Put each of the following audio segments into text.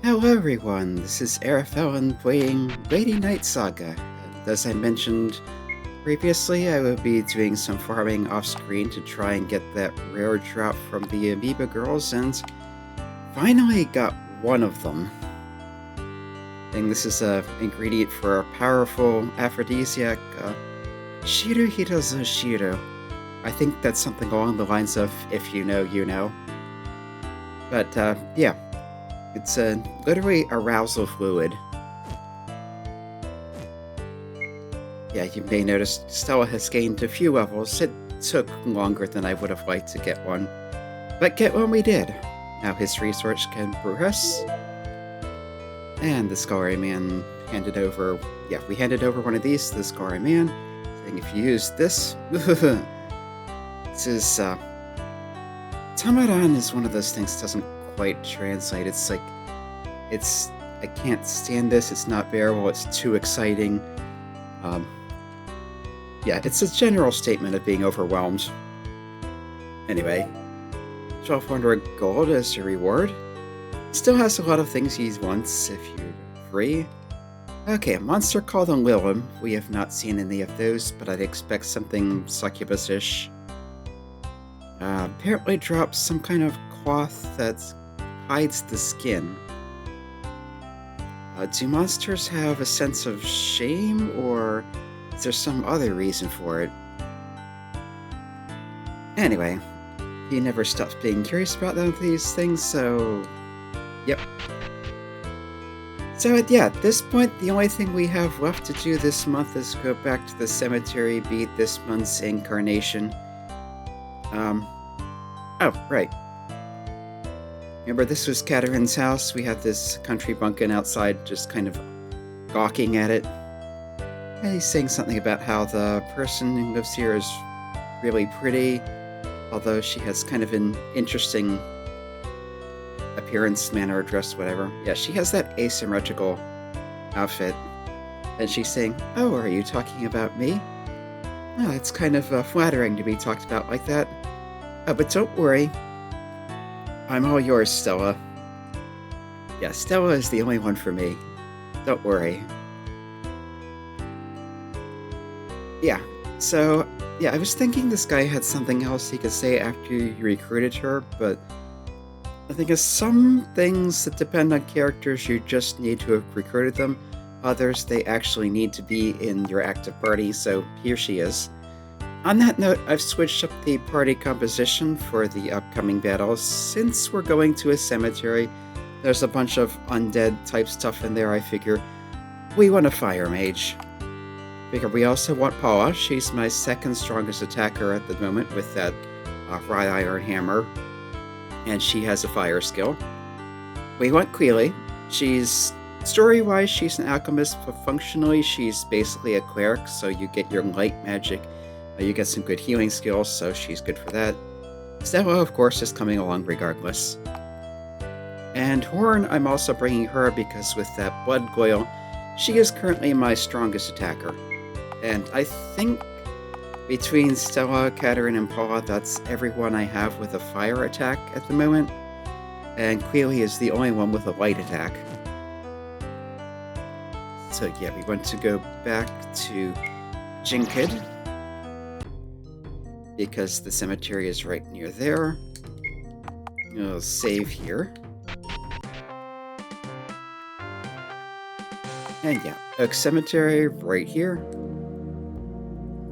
Hello everyone, this is Arafellin playing Lady Knight Saga. And as I mentioned previously, I will be doing some farming off-screen to try and get that rare drop from the Amoeba Girls, and finally got one of them. And this is an ingredient for a powerful aphrodisiac, Shiruhito Shiru. I think that's something along the lines of, if you know, you know. But, yeah. It's literally arousal fluid. Yeah, you may notice Stella has gained a few levels. It took longer than I would have liked to get one. But get one we did. Now his research can progress. And the Scarry Man handed over... Yeah, we handed over one of these to the Scarry Man, saying if you use this... This is... Tamaran is one of those things that doesn't quite translate. It's like, I can't stand this, it's not bearable, it's too exciting. Yeah, it's a general statement of being overwhelmed. Anyway, 1200 gold as a reward. Still has a lot of things he wants if you're free. Okay, a monster called a Lilim. We have not seen any of those, but I'd expect something succubus-ish. Apparently drops some kind of cloth that hides the skin. Do monsters have a sense of shame, or is there some other reason for it? Anyway, he never stops being curious about these things, so... Yep. So yeah, at this point, the only thing we have left to do this month is go back to the cemetery, beat this month's Incarnation. Oh, right. Remember, this was Catherine's house. We had this country bumpkin outside just kind of gawking at it. And he's saying something about how the person who lives here is really pretty, although she has kind of an interesting appearance, manner, dress, whatever. Yeah, she has that asymmetrical outfit. And she's saying, oh, are you talking about me? Oh, it's kind of flattering to be talked about like that. Oh, but don't worry. I'm all yours, Stella. Yeah, Stella is the only one for me. Don't worry. Yeah, so, yeah, I was thinking this guy had something else he could say after you recruited her, but I think of some things that depend on characters, you just need to have recruited them. Others, they actually need to be in your active party, so here she is. On that note, I've switched up the party composition for the upcoming battles. Since we're going to a cemetery, there's a bunch of undead type stuff in there. I figure we want a fire mage. We also want Paula. She's my second strongest attacker at the moment with that wrought iron hammer, and she has a fire skill. We want Queely. She's story-wise, she's an alchemist, but functionally, she's basically a cleric. So you get your light magic. You get some good healing skills, so she's good for that. Stella, of course, is coming along regardless. And Horn, I'm also bringing her because with that blood goyle, she is currently my strongest attacker. And I think between Stella, Catherine, and Paula, that's everyone I have with a fire attack at the moment. And Queely is the only one with a light attack. So yeah, we want to go back to Jinkid, because the cemetery is right near there. We'll save here. And yeah, Oak Cemetery right here.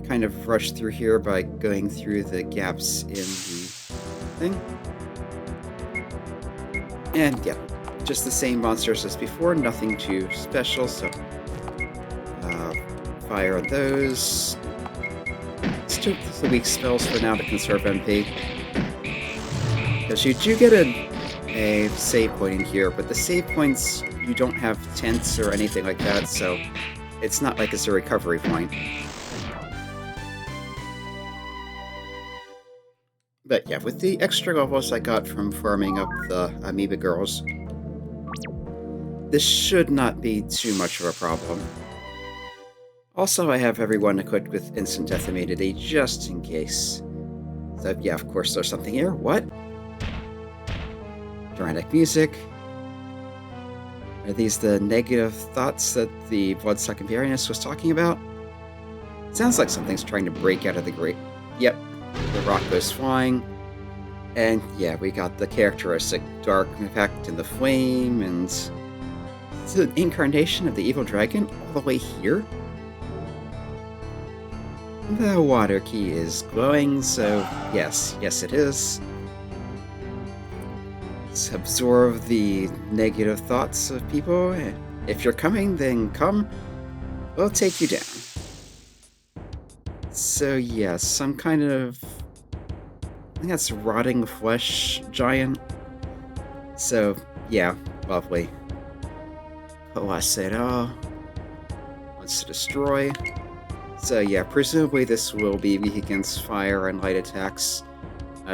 Kind of rush through here by going through the gaps in the thing. And yeah, just the same monsters as before, nothing too special, so fire on those. The weak spells for now to conserve MP. Because you do get a save point in here, but the save points, you don't have tents or anything like that, so it's not like it's a recovery point. But yeah, with the extra levels I got from farming up the Amoeba Girls, this should not be too much of a problem. Also, I have everyone equipped with instant death immunity, just in case. So yeah, of course there's something here. What? Dramatic music. Are these the negative thoughts that the Bloodsucking Baroness was talking about? Sounds like something's trying to break out of the grate. Yep, the rock goes flying. And yeah, we got the characteristic dark effect in the flame, and it's an incarnation of the evil dragon all the way here. The water key is glowing, so yes it is. Let's absorb the negative thoughts of people. If you're coming, then come. We'll take you down. So yeah, some kind of... I think that's rotting flesh giant. So yeah, lovely. Colosseum wants to destroy. So yeah, presumably this will be weak against fire and light attacks.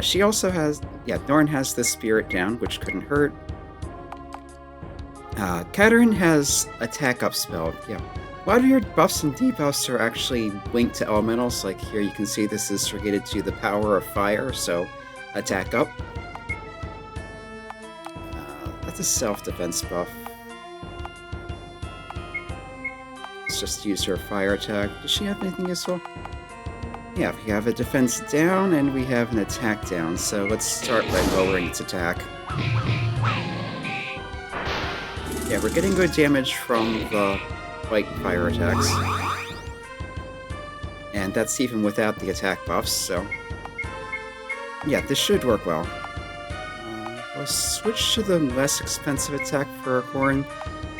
She also has... yeah, Norn has the spirit down, which couldn't hurt. Katerin has attack up spell. Yeah. A lot of your buffs and debuffs are actually linked to elementals. Like here you can see this is related to the power of fire, so attack up. That's a self-defense buff. Let's just use her fire attack. Does she have anything useful? Yeah, we have a defense down and we have an attack down, so let's start by lowering its attack. Yeah, we're getting good damage from the light fire attacks. And that's even without the attack buffs, so... yeah, this should work well. We'll switch to the less expensive attack for Horn.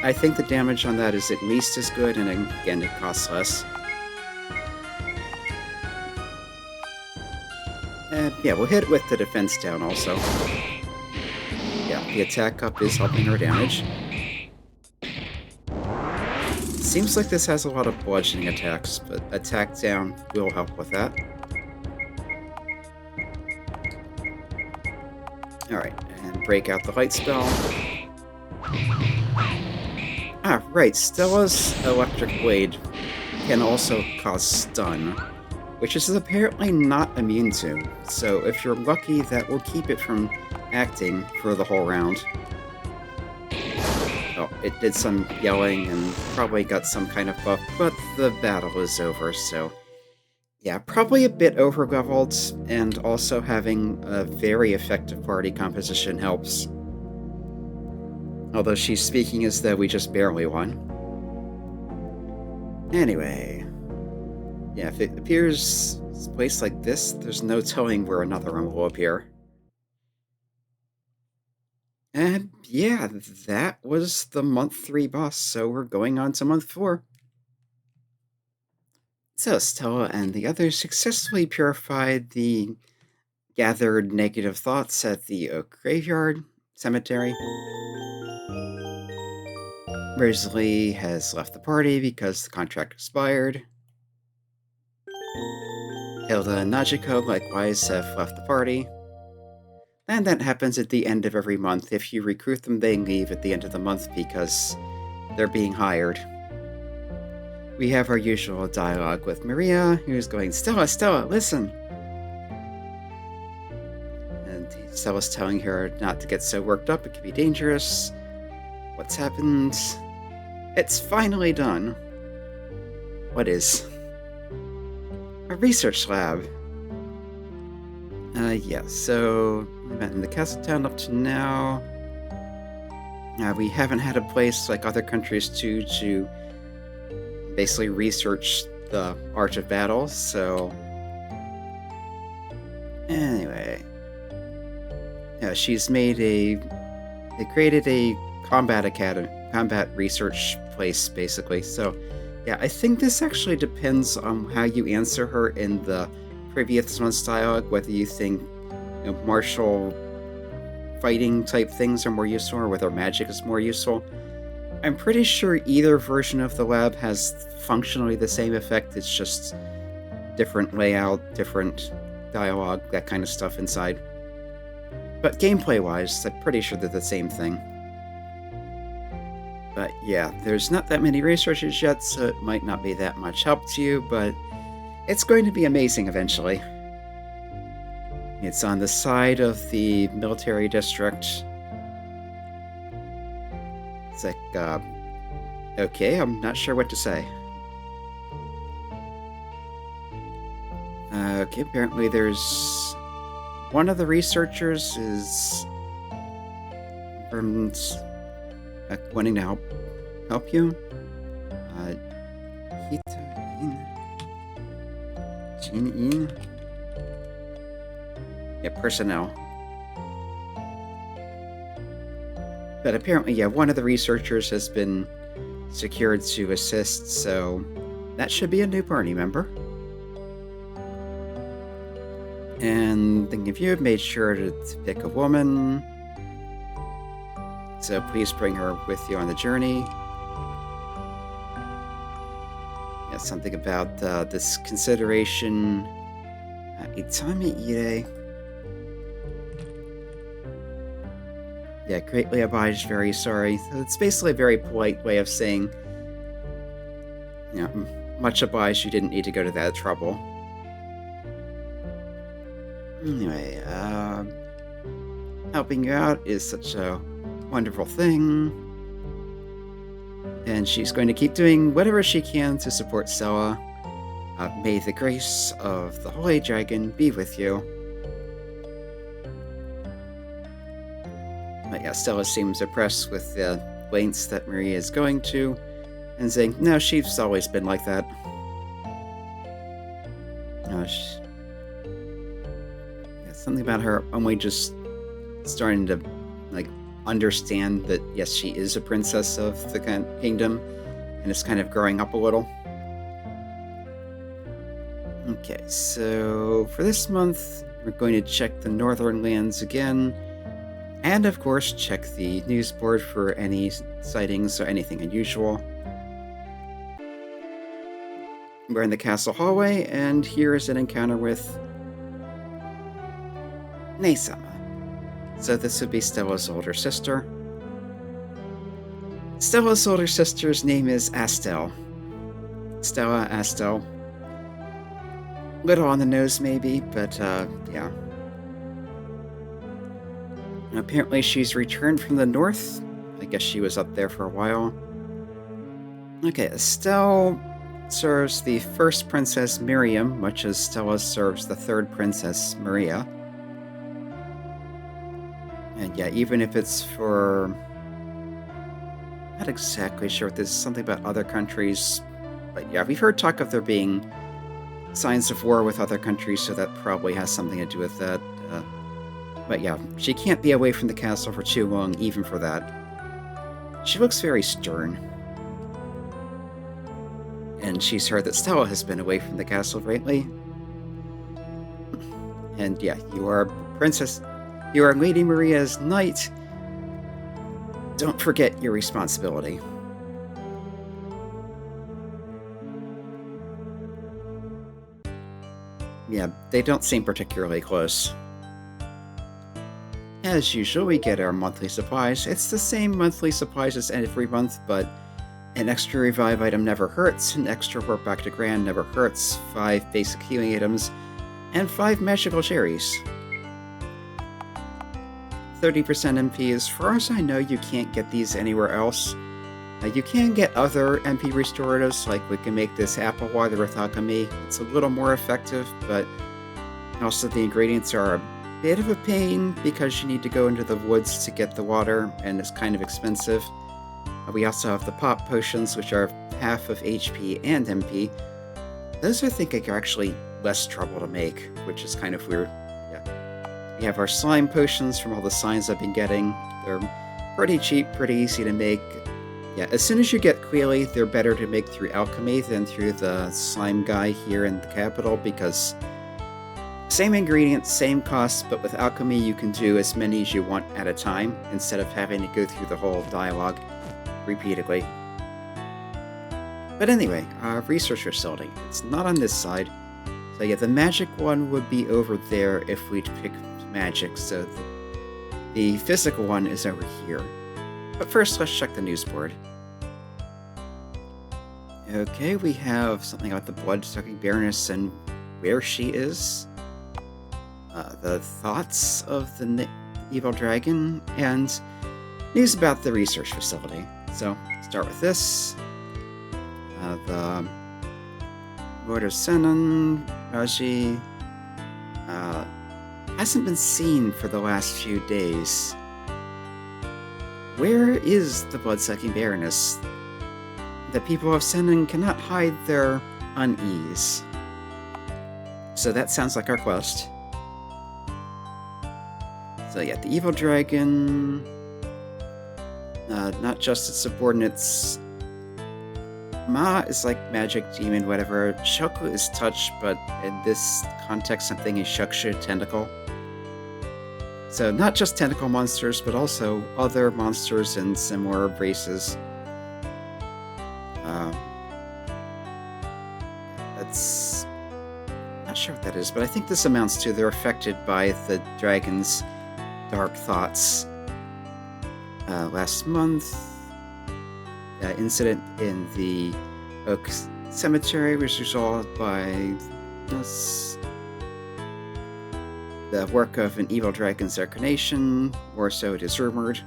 I think the damage on that is at least as good, and again, it costs less. And yeah, we'll hit it with the defense down also. Yeah, the attack up is helping her damage. Seems like this has a lot of bludgeoning attacks, but attack down will help with that. Alright, and break out the light spell. Ah, right, Stella's electric blade can also cause stun, which is apparently not immune to, so if you're lucky, that will keep it from acting for the whole round. Oh, it did some yelling and probably got some kind of buff, but the battle is over, so... yeah, probably a bit over-leveled, and also having a very effective party composition helps. Although she's speaking as though we just barely won. Anyway... yeah, if it appears a place like this, there's no telling where another one will appear. And yeah, that was the month 3 boss, so we're going on to month 4. So Stella and the others successfully purified the gathered negative thoughts at the Oak Graveyard Cemetery. Rosalie has left the party because the contract expired. Hilda and Najiko likewise have left the party. And that happens at the end of every month. If you recruit them, they leave at the end of the month because they're being hired. We have our usual dialogue with Maria, who's going, Stella, listen! And Stella's telling her not to get so worked up, it could be dangerous. What's happened? It's finally done. What is? A research lab. Yeah, so we met in the castle town up to now. We haven't had a place like other countries to basically research the art of battle, so... anyway. Yeah, she's made they created a combat research place, basically, so... yeah, I think this actually depends on how you answer her in the previous month's dialogue, whether you think martial fighting type things are more useful or whether magic is more useful. I'm pretty sure either version of the lab has functionally the same effect, it's just different layout, different dialogue, that kind of stuff inside. But gameplay-wise, I'm pretty sure they're the same thing. But yeah, there's not that many researchers yet, so it might not be that much help to you, but it's going to be amazing eventually. It's on the side of the military district. It's like, okay, I'm not sure what to say. Okay, apparently there's... One of the researchers is... from... wanting to help you. Yeah, personnel. But apparently, yeah, one of the researchers has been secured to assist, so that should be a new party member. And thinking of you, made sure to pick a woman. So please bring her with you on the journey. Yeah, something about this consideration. Itami Ire. Yeah, greatly obliged, very sorry. So it's basically a very polite way of saying, you know, much obliged, you didn't need to go to that trouble. Anyway, helping you out is such a wonderful thing. And she's going to keep doing whatever she can to support Stella. May the grace of the Holy Dragon be with you. But yeah, Stella seems impressed with the lengths that Maria is going to, and saying, no, she's always been like that. Something about her only just starting to, like, understand that, yes, she is a princess of the kingdom, and is kind of growing up a little. Okay, so for this month, we're going to check the northern lands again, and of course check the news board for any sightings or anything unusual. We're in the castle hallway, and here is an encounter with Neisama. So this would be Stella's older sister. Stella's older sister's name is Astell. Stella Astell. Little on the nose, maybe, but, yeah. Apparently she's returned from the north. I guess she was up there for a while. Okay, Astell serves the first princess, Miriam, much as Stella serves the third princess, Maria. And yeah, even if it's for... Not exactly sure if this is something about other countries, but yeah, we've heard talk of there being signs of war with other countries, so that probably has something to do with that. But yeah, she can't be away from the castle for too long, even for that. She looks very stern. And she's heard that Stella has been away from the castle lately. And yeah, you are Princess... You are Lady Maria's knight. Don't forget your responsibility. Yeah, they don't seem particularly close. As usual, we get our monthly supplies. It's the same monthly supplies as every month, but an extra revive item never hurts, an extra warp back to Grand never hurts, 5 basic healing items, and 5 magical cherries. 30% MP. As far as I know, you can't get these anywhere else. You can get other MP restoratives, like we can make this apple water with alchemy. It's a little more effective, but also the ingredients are a bit of a pain because you need to go into the woods to get the water, and it's kind of expensive. We also have the pop potions, which are half of HP and MP. Those I think are actually less trouble to make, which is kind of weird. We have our slime potions from all the signs I've been getting. They're pretty cheap, pretty easy to make. Yeah, as soon as you get Quaily, they're better to make through alchemy than through the slime guy here in the capital, because same ingredients, same costs, but with alchemy you can do as many as you want at a time, instead of having to go through the whole dialogue repeatedly. But anyway, research facility. It's not on this side. So yeah, the magic one would be over there if we'd pick magic, so the physical one is over here. But first, let's check the news board. Okay, we have something about the Bloodsucking Baroness and where she is, the thoughts of the evil dragon, and news about the research facility. So, start with this. The Lord of Senon, Raji, hasn't been seen for the last few days. Where is the Bloodsucking Baroness? The people of Senon cannot hide their unease. So that sounds like our quest. So yeah, the evil dragon, not just its subordinates. Ma is like magic, demon, whatever. Shoku is touch, but in this context I'm thinking Shukshu, tentacle. So not just tentacle monsters, but also other monsters in similar races. That's... not sure what that is, but I think this amounts to they're affected by the dragon's dark thoughts. Last month, incident in the Oak Cemetery was resolved by the work of an evil dragon's Incarnation, or so it is rumored.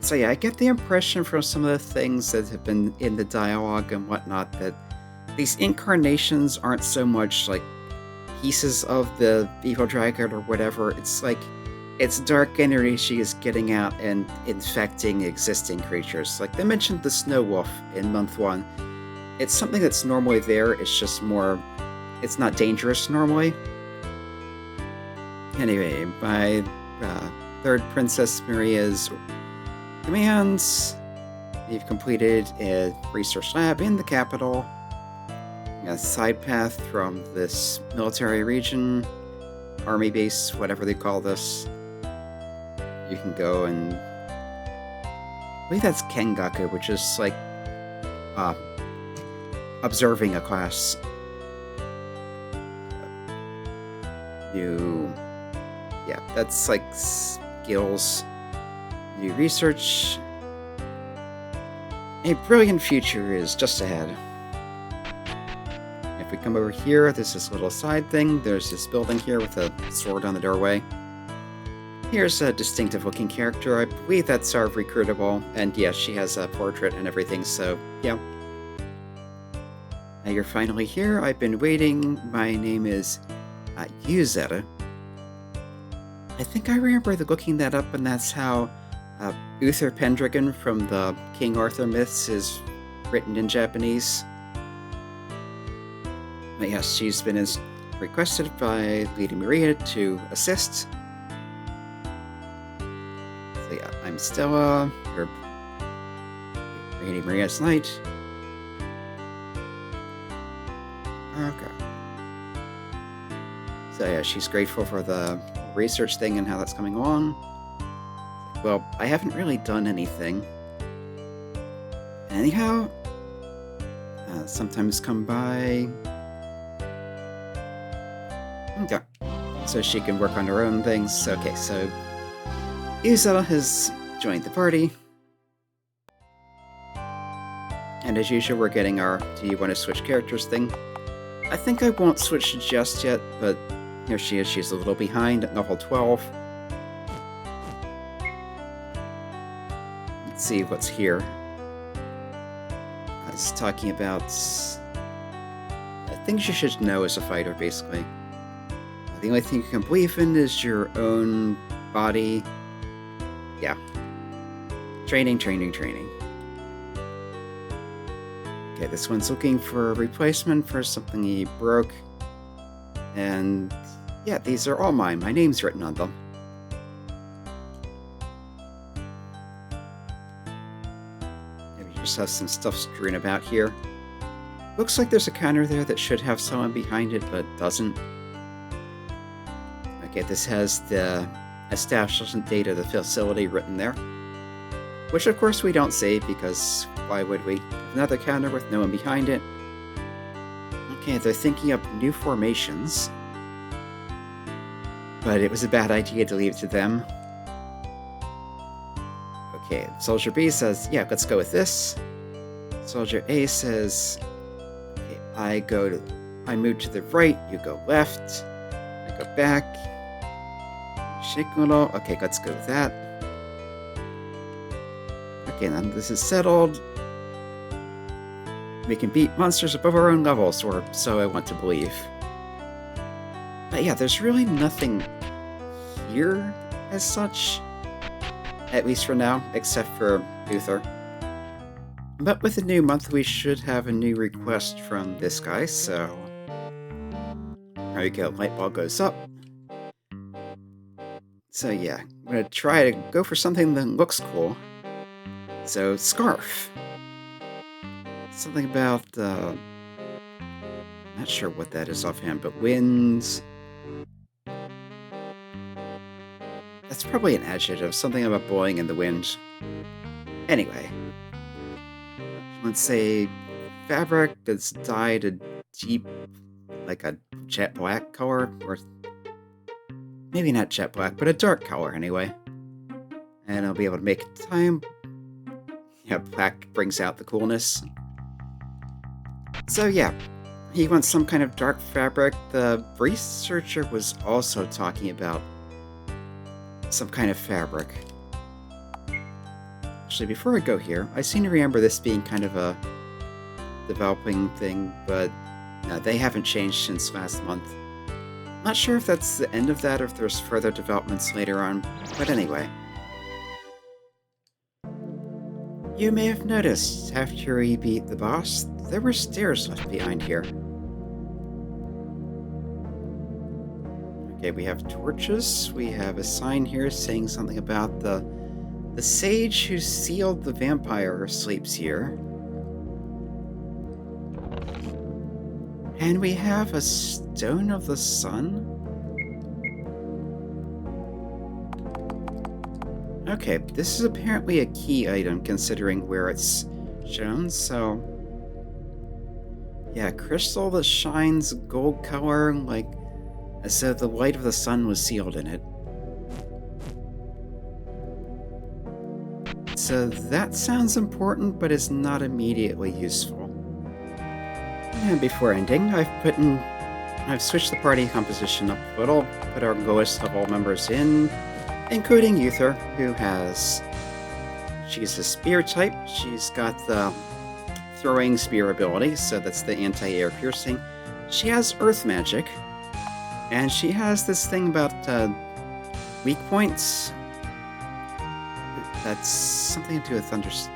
So yeah, I get the impression from some of the things that have been in the dialogue and whatnot that these incarnations aren't so much like pieces of the evil dragon or whatever. It's like it's dark energy she is getting out and infecting existing creatures. Like they mentioned the snow wolf in month 1. It's something that's normally there, it's just more... it's not dangerous normally. Anyway, by third Princess Maria's commands, you've completed a research lab in the capital, a side path from this military region, army base, whatever they call this. You can go and... I believe that's Kengaku, which is like observing a class. Yeah, that's like skills. New research. A brilliant future is just ahead. If we come over here, there's this little side thing. There's this building here with a sword on the doorway. Here's a distinctive looking character. I believe that's our recruitable. And yes, she has a portrait and everything, so yeah. Now you're finally here. I've been waiting. My name is Uther. I think I remember looking that up, and that's how Uther Pendragon from the King Arthur myths is written in Japanese. But yes, she's been requested by Lady Maria to assist. So yeah, I'm Stella, your Lady Maria's knight. Okay. So yeah, she's grateful for the research thing and how that's coming along. Well, I haven't really done anything. Anyhow, sometimes come by. Okay, so she can work on her own things. Okay, so Uther has joined the party. And as usual, we're getting our do you want to switch characters thing. I think I won't switch just yet, but here she is. She's a little behind at level 12. Let's see what's here. I was talking about things you should know as a fighter, basically. The only thing you can believe in is your own body. Yeah. Training, training, training. Okay, this one's looking for a replacement for something he broke. And yeah, these are all mine. My name's written on them. Maybe just have some stuff strewn about here. Looks like there's a counter there that should have someone behind it, but doesn't. Okay, this has the establishment date of the facility written there. Which of course we don't save, because why would we? Another counter with no one behind it. Okay, they're thinking up new formations. But it was a bad idea to leave it to them. Okay, Soldier B says, yeah, let's go with this. Soldier A says, okay, I move to the right, you go left. I go back. Shake a little. Okay, let's go with that. Okay, then this is settled. We can beat monsters above our own levels, or so I want to believe. But yeah, there's really nothing here as such. At least for now, except for Uther. But with the new month, we should have a new request from this guy, so... There we go, light bulb goes up. So yeah, I'm gonna try to go for something that looks cool. So, scarf. Something about, not sure what that is offhand, but winds. That's probably an adjective, something about blowing in the wind. Anyway. Let's say fabric that's dyed a deep, like a jet black color, or maybe not jet black, but a dark color anyway. And I'll be able to make time. Yeah, black brings out the coolness. So yeah, he wants some kind of dark fabric. The researcher was also talking about some kind of fabric. Actually, before I go here, I seem to remember this being kind of a developing thing, but no, they haven't changed since last month. Not sure if that's the end of that or if there's further developments later on, but anyway. You may have noticed, after he beat the boss, there were stairs left behind here. Okay, we have torches. We have a sign here saying something about the sage who sealed the vampire sleeps here. And we have a stone of the sun. Okay, this is apparently a key item considering where it's shown, so... Yeah, crystal that shines gold color, like as though the light of the sun was sealed in it. So that sounds important, but is not immediately useful. And before ending, I've switched the party composition up a little, put our lowest level members in, including Uther, who she's a spear type. She's got the throwing spear ability, so that's the anti-air piercing. She has earth magic, and she has this thing about weak points. That's something to do with understanding.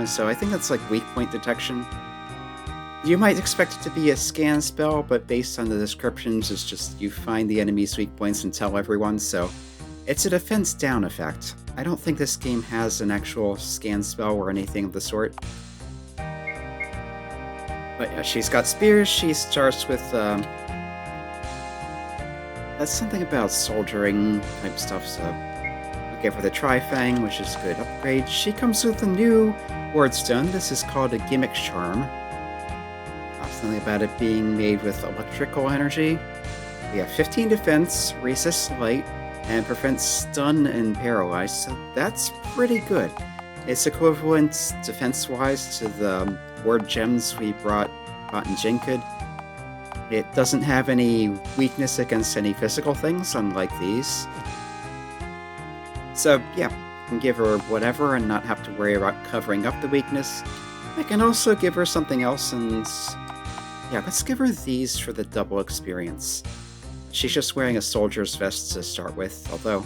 So I think that's like weak point detection. You might expect it to be a scan spell, but based on the descriptions, it's just you find the enemy's weak points and tell everyone, so it's a defense down effect. I don't think this game has an actual scan spell or anything of the sort. But yeah, she's got spears. She starts with, that's something about soldiering type stuff, so... Okay, for the Tri-Fang, which is a good upgrade, she comes with a new wordstone. This is called a gimmick charm. Something about it being made with electrical energy. We have 15 defense, resists light, and prevents stun and paralyze, so that's pretty good. It's equivalent defense-wise to the word gems we bought in Jinkid. It doesn't have any weakness against any physical things, unlike these. So yeah, I can give her whatever and not have to worry about covering up the weakness. I can also give her something else, and yeah, let's give her these for the double experience. She's just wearing a soldier's vest to start with, although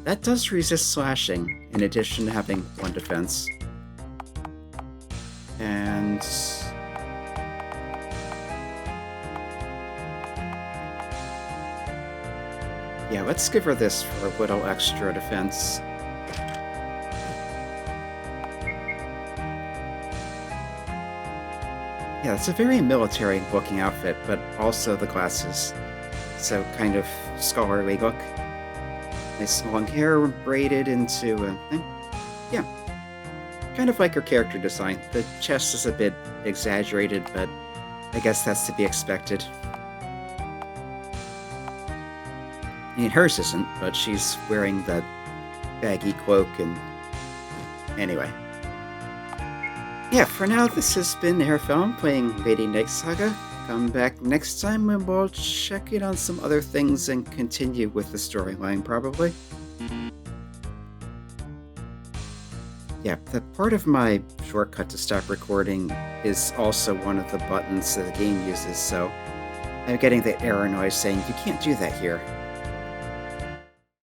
that does resist slashing, in addition to having 1 defense. And... yeah, let's give her this for a little extra defense. Yeah, it's a very military-looking outfit, but also the glasses. So, kind of scholarly look. Nice long hair braided into a thing. Yeah, kind of like her character design. The chest is a bit exaggerated, but I guess that's to be expected. I mean, hers isn't, but she's wearing that baggy cloak and... anyway. Yeah, for now, this has been Airfilm playing Lady Night Saga. Come back next time and we'll check in on some other things and continue with the storyline, probably. Yeah, that part of my shortcut to stop recording is also one of the buttons that the game uses, so I'm getting the error noise saying you can't do that here.